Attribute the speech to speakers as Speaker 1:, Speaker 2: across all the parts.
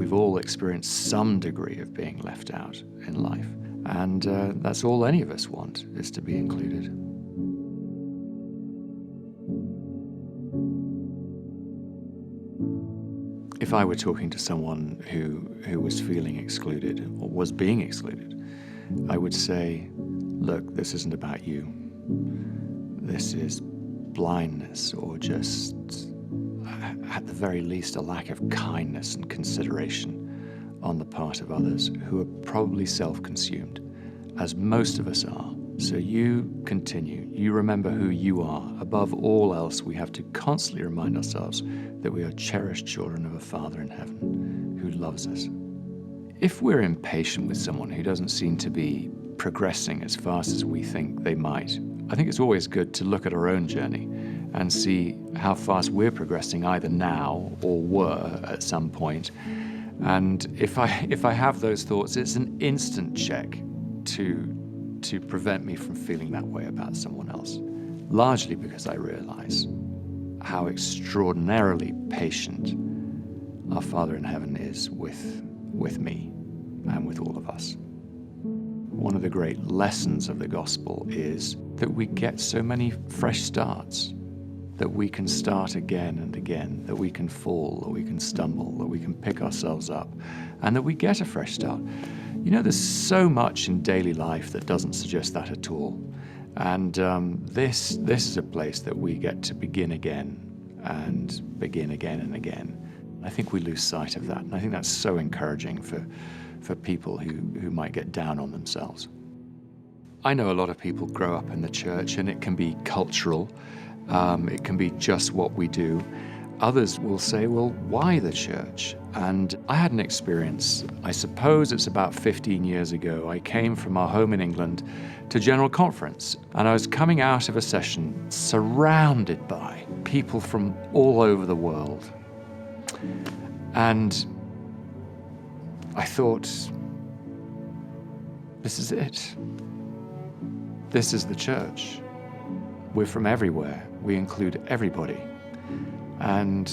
Speaker 1: We've all experienced some degree of being left out in life. And that's all any of us want, is to be included. If I were talking to someone who was feeling excluded or was being excluded, I would say, look, this isn't about you. This is blindness, or just, at the very least, a lack of kindness and consideration on the part of others who are probably self-consumed, as most of us are. So you continue. You remember who you are. Above all else, we have to constantly remind ourselves that we are cherished children of a Father in heaven who loves us. If we're impatient with someone who doesn't seem to be progressing as fast as we think they might, I think it's always good to look at our own journey and see how fast we're progressing, either now or were at some point. And if I have those thoughts, it's an instant check to prevent me from feeling that way about someone else. Largely because I realize how extraordinarily patient our Father in heaven is with me and with all of us. One of the great lessons of the gospel is that we get so many fresh starts, that we can start again and again, that we can fall, that we can stumble, that we can pick ourselves up, and that we get a fresh start. You know, there's so much in daily life that doesn't suggest that at all. And this is a place that we get to begin again and begin again and again. I think we lose sight of that, and I think that's so encouraging for people who might get down on themselves. I know a lot of people grow up in the church, and it can be cultural. It can be just what we do. Others will say, well, why the church? And I had an experience, I suppose it's about 15 years ago. I came from our home in England to General Conference, and I was coming out of a session surrounded by people from all over the world. And I thought, this is it. This is the church. We're from everywhere. We include everybody. And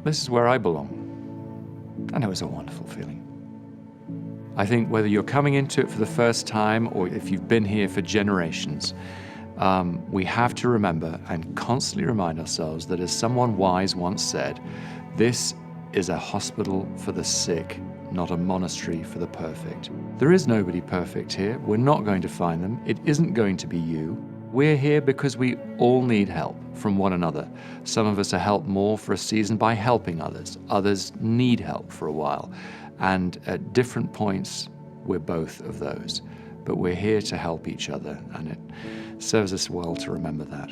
Speaker 1: this is where I belong. And it was a wonderful feeling. I think whether you're coming into it for the first time or if you've been here for generations, we have to remember and constantly remind ourselves that, as someone wise once said, this is a hospital for the sick, not a monastery for the perfect. There is nobody perfect here. We're not going to find them. It isn't going to be you. We're here because we all need help from one another. Some of us are helped more for a season by helping others. Others need help for a while. And at different points, we're both of those. But we're here to help each other, and it serves us well to remember that.